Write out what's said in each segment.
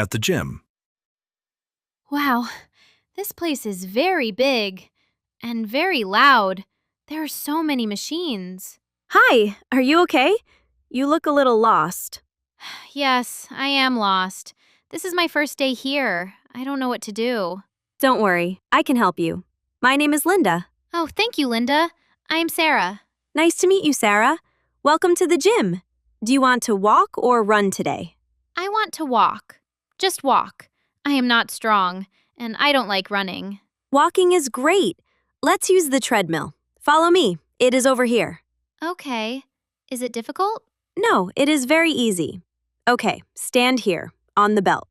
at the gym. Wow, this place is very big and very loud. There are so many machines. Hi, are you okay? You look a little lost. Yes, I am lost. This is my first day here. I don't know what to do. Don't worry, I can help you. My name is Linda. Oh, thank you, Linda. I'm Sarah. Nice to meet you, Sarah. Welcome to the gym. Do you want to walk or run today? I want to walk. Just walk. I am not strong, and I don't like running. Walking is great. Let's use the treadmill. Follow me. It is over here. Okay. Is it difficult? No, it is very easy. Okay, stand here, on the belt.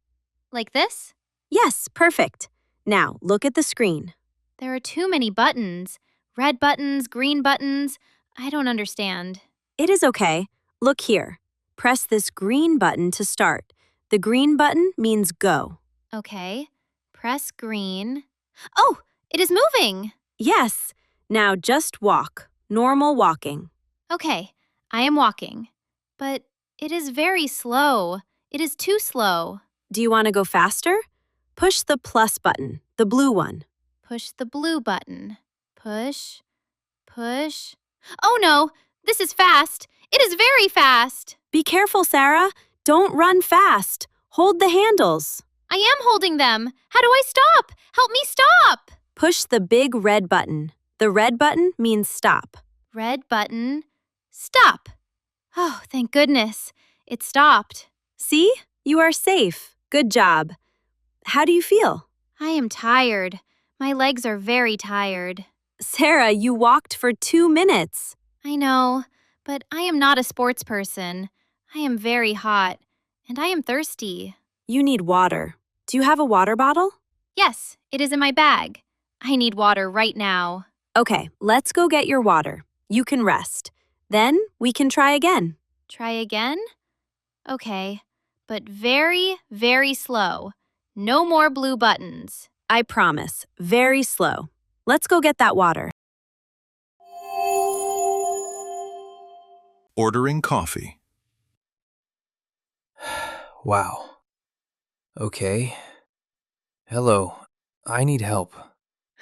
Like this? Yes, perfect. Now, look at the screen. There are too many buttons. Red buttons, green buttons. I don't understand. It is okay. Look here. Press this green button to start. The green button means go. Okay. Press green. Oh, it is moving! Yes. Now just walk. Normal walking. Okay, I am walking. But it is very slow. It is too slow. Do you want to go faster? Push the plus button, the blue one. Push the blue button. Push. Push. Oh no! This is fast! It is very fast! Be careful, Sarah. Don't run fast. Hold the handles. I am holding them. How do I stop? Help me stop! Push the big red button. The red button means stop. Red button. Stop! Oh, thank goodness. It stopped. See? You are safe. Good job. How do you feel? I am tired. My legs are very tired. Sarah, you walked for 2 minutes. I know, but I am not a sports person. I am very hot, and I am thirsty. You need water. Do you have a water bottle? Yes, it is in my bag. I need water right now. Okay, let's go get your water. You can rest. Then we can try again. Try again? Okay, but very, very slow. No more blue buttons. I promise. Very slow. Let's go get that water. Ordering coffee. Wow. Okay. Hello. I need help.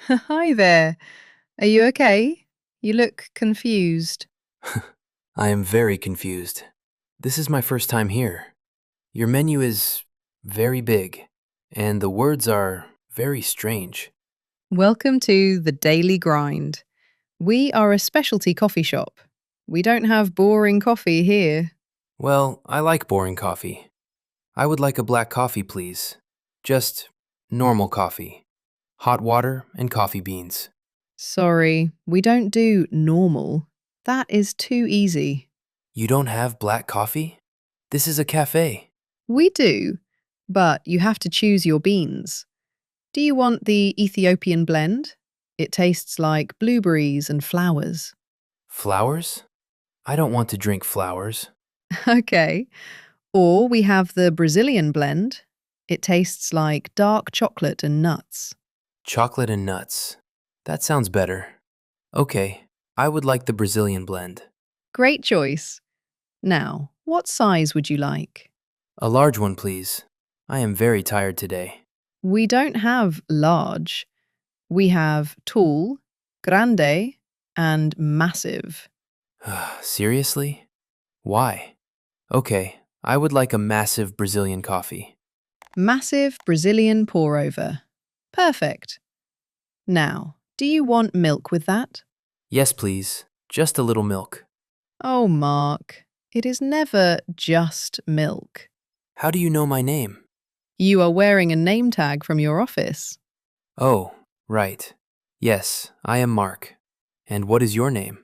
Hi there. Are you okay? You look confused. I am very confused. This is my first time here. Your menu is very big, and the words are very strange. Welcome to the Daily Grind. We are a specialty coffee shop. We don't have boring coffee here. Well, I like boring coffee. I would like a black coffee, please. Just normal coffee. Hot water and coffee beans. Sorry, we don't do normal. That is too easy. You don't have black coffee? This is a cafe. We do, but you have to choose your beans. Do you want the Ethiopian blend? It tastes like blueberries and flowers. Flowers? I don't want to drink flowers. Okay. Or we have the Brazilian blend. It tastes like dark chocolate and nuts. Chocolate and nuts. That sounds better. Okay, I would like the Brazilian blend. Great choice. Now, what size would you like? A large one, please. I am very tired today. We don't have large. We have tall, grande, and massive. Seriously? Why? Okay, I would like a massive Brazilian coffee. Massive Brazilian pour-over. Perfect. Now, do you want milk with that? Yes, please. Just a little milk. Oh, Mark, it is never just milk. How do you know my name? You are wearing a name tag from your office. Oh, right. Yes, I am Mark. And what is your name?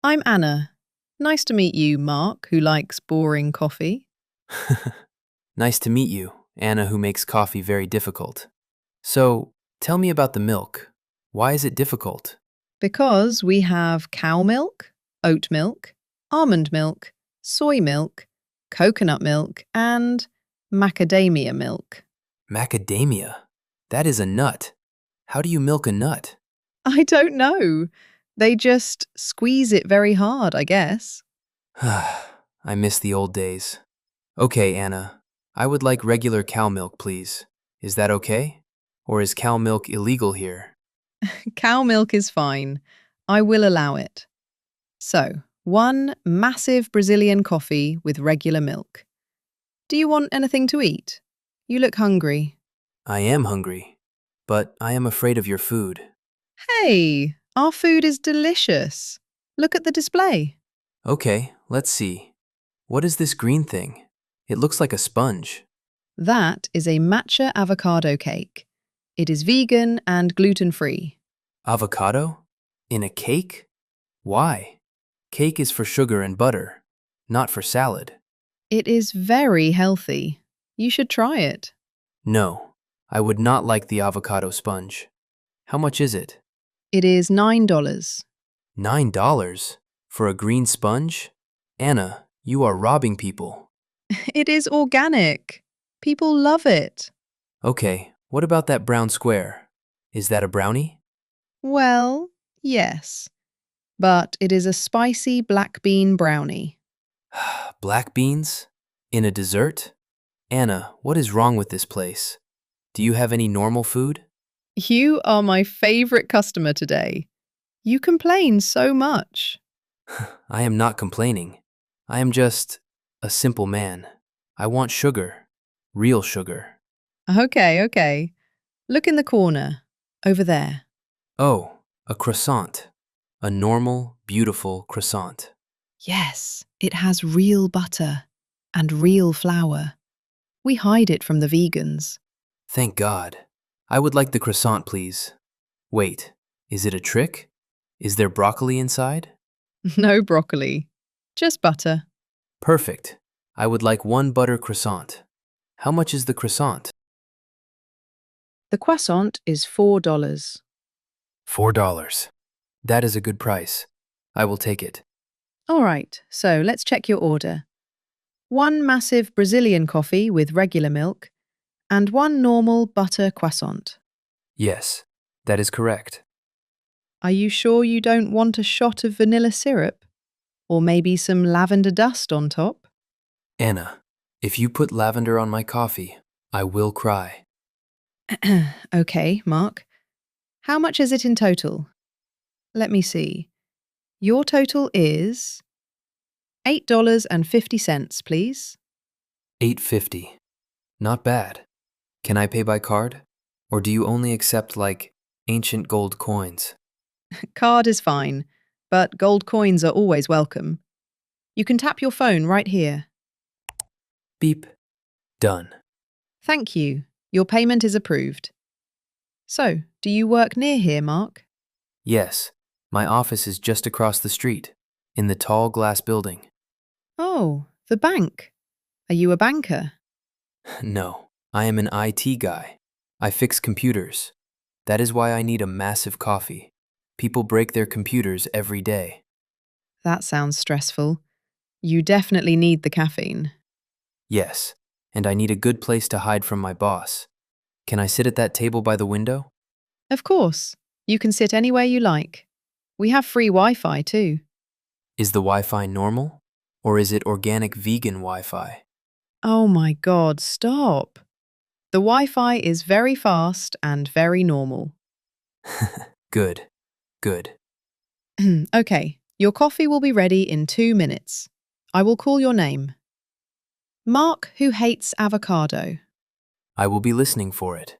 I'm Anna. Nice to meet you, Mark, who likes boring coffee. Nice to meet you, Anna, who makes coffee very difficult. So, tell me about the milk. Why is it difficult? Because we have cow milk, oat milk, almond milk, soy milk, coconut milk, and macadamia milk. Macadamia? That is a nut. How do you milk a nut? I don't know. They just squeeze it very hard, I guess. I miss the old days. Okay, Anna. I would like regular cow milk, please. Is that okay? Or is cow milk illegal here? Cow milk is fine. I will allow it. So, one massive Brazilian coffee with regular milk. Do you want anything to eat? You look hungry. I am hungry, but I am afraid of your food. Hey, our food is delicious. Look at the display. Okay, let's see. What is this green thing? It looks like a sponge. That is a matcha avocado cake. It is vegan and gluten-free. Avocado? In a cake? Why? Cake is for sugar and butter, not for salad. It is very healthy. You should try it. No, I would not like the avocado sponge. How much is it? It is $9. $9 for a green sponge? Anna, you are robbing people. It is organic. People love it. Okay, what about that brown square? Is that a brownie? Well, yes. But it is a spicy black bean brownie. Black beans? In a dessert? Anna, what is wrong with this place? Do you have any normal food? You are my favorite customer today. You complain so much. I am not complaining. I am just a simple man. I want sugar. Real sugar. Okay. Look in the corner. Over there. Oh, a croissant. A normal, beautiful croissant. Yes, it has real butter and real flour. We hide it from the vegans. Thank God. I would like the croissant, please. Wait, is it a trick? Is there broccoli inside? No broccoli. Just butter. Perfect. I would like one butter croissant. How much is the croissant? The croissant is $4. $4. That is a good price. I will take it. All right, so let's check your order. One massive Brazilian coffee with regular milk and one normal butter croissant. Yes, that is correct. Are you sure you don't want a shot of vanilla syrup? Or maybe some lavender dust on top? Anna, if you put lavender on my coffee, I will cry. Okay, Mark. How much is it in total? Let me see. Your total is $8.50, please. $8.50. Not bad. Can I pay by card? Or do you only accept, like, ancient gold coins? Card is fine, but gold coins are always welcome. You can tap your phone right here. Beep. Done. Thank you. Your payment is approved. So, do you work near here, Mark? Yes, my office is just across the street, in the tall glass building. Oh, the bank. Are you a banker? No, I am an IT guy. I fix computers. That is why I need a massive coffee. People break their computers every day. That sounds stressful. You definitely need the caffeine. Yes, and I need a good place to hide from my boss. Can I sit at that table by the window? Of course. You can sit anywhere you like. We have free Wi-Fi too. Is the Wi-Fi normal? Or is it organic vegan Wi-Fi? Oh my God, stop. The Wi-Fi is very fast and very normal. Good, good. Okay, your coffee will be ready in 2 minutes. I will call your name. Mark, who hates avocado. I will be listening for it.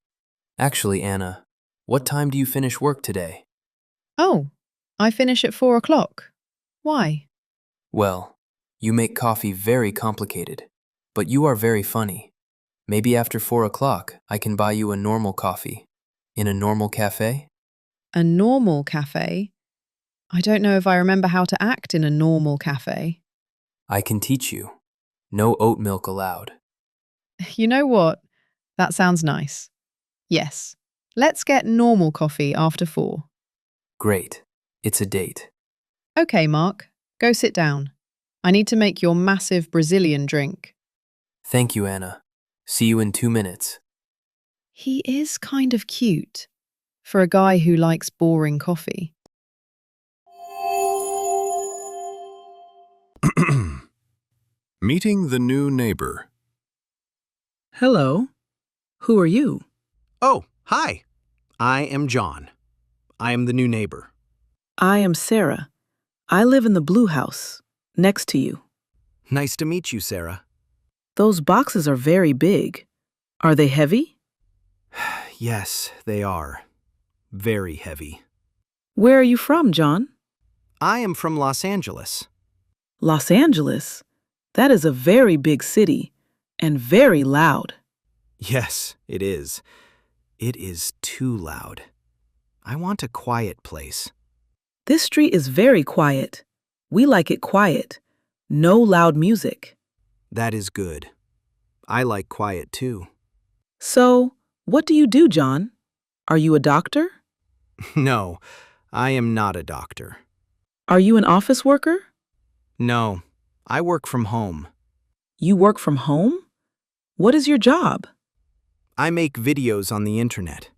Actually, Anna, what time do you finish work today? Oh, I finish at 4 o'clock. Why? Well, you make coffee very complicated, but you are very funny. Maybe after 4 o'clock, I can buy you a normal coffee. In a normal cafe? A normal cafe? I don't know if I remember how to act in a normal cafe. I can teach you. No oat milk allowed. You know what? That sounds nice. Yes, let's get normal coffee after 4. Great. It's a date. Okay, Mark, go sit down. I need to make your massive Brazilian drink. Thank you, Anna. See you in 2 minutes. He is kind of cute for a guy who likes boring coffee. Meeting the new neighbor. Hello. Who are you? Oh, hi. I am John. I am the new neighbor. I am Sarah. I live in the blue house, next to you. Nice to meet you, Sarah. Those boxes are very big. Are they heavy? Yes, they are. Very heavy. Where are you from, John? I am from Los Angeles. Los Angeles? That is a very big city and very loud. Yes, it is. It is too loud. I want a quiet place. This street is very quiet. We like it quiet. No loud music. That is good. I like quiet too. So, what do you do, John? Are you a doctor? No, I am not a doctor. Are you an office worker? No, I work from home. You work from home? What is your job? I make videos on the internet.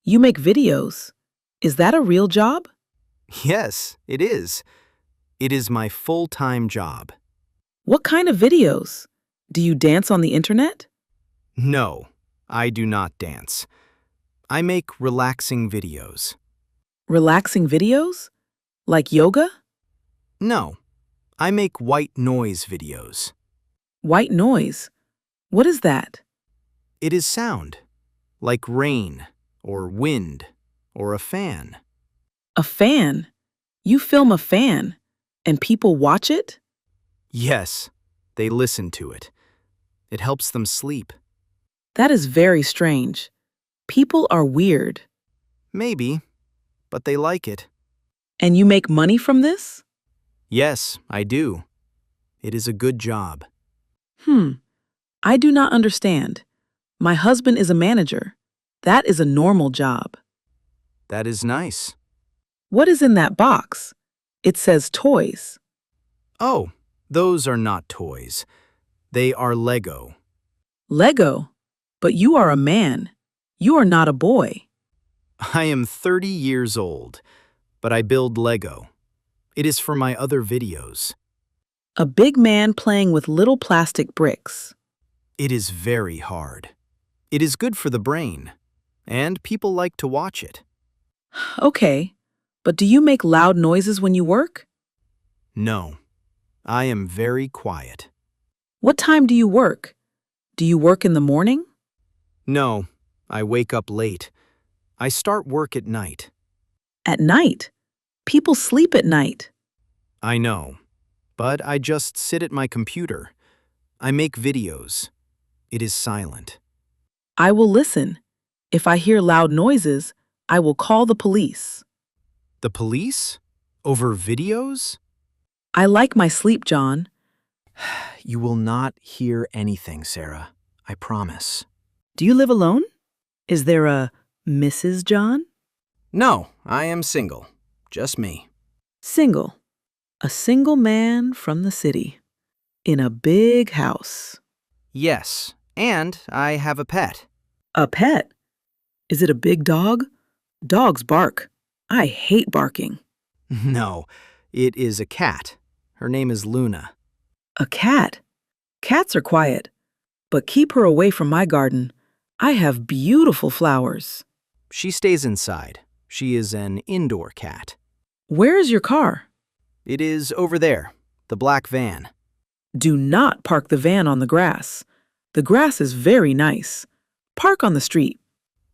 You make videos. Is that a real job? Yes, it is. It is my full-time job. What kind of videos? Do you dance on the internet? No, I do not dance. I make relaxing videos. Relaxing videos? Like yoga? No, I make white noise videos. White noise? What is that? It is sound, like rain, or wind, or a fan. A fan? You film a fan, and people watch it? Yes, they listen to it. It helps them sleep. That is very strange. People are weird. Maybe, but they like it. And you make money from this? Yes, I do. It is a good job. I do not understand. My husband is a manager. That is a normal job. That is nice. What is in that box? It says toys. Oh, those are not toys. They are Lego. Lego? But you are a man. You are not a boy. I am 30 years old, but I build Lego. It is for my other videos. A big man playing with little plastic bricks. It is very hard. It is good for the brain, and people like to watch it. Okay, but do you make loud noises when you work? No, I am very quiet. What time do you work? Do you work in the morning? No, I wake up late. I start work at night. At night? People sleep at night. I know, but I just sit at my computer. I make videos. It is silent. I will listen. If I hear loud noises, I will call the police. The police? Over videos? I like my sleep, John. You will not hear anything, Sarah. I promise. Do you live alone? Is there a Mrs. John? No, I am single. Just me. Single. A single man from the city. In a big house. Yes, and I have a pet. A pet? Is it a big dog? Dogs bark. I hate barking. No, it is a cat. Her name is Luna. A cat? Cats are quiet. But keep her away from my garden. I have beautiful flowers. She stays inside. She is an indoor cat. Where is your car? It is over there, the black van. Do not park the van on the grass. The grass is very nice. Park on the street.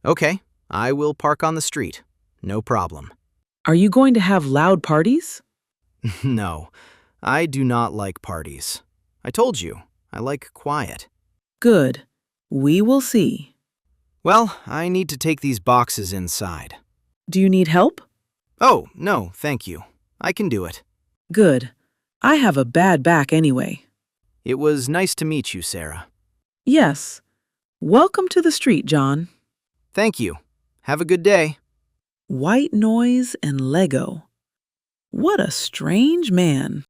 Okay, I will park on the street. No problem. Are you going to have loud parties? No, I do not like parties. I told you, I like quiet. Good. We will see. Well, I need to take these boxes inside. Do you need help? Oh, no, thank you. I can do it. Good. I have a bad back anyway. It was nice to meet you, Sarah. Yes. Welcome to the street, John. Thank you. Have a good day. White noise and Lego. What a strange man.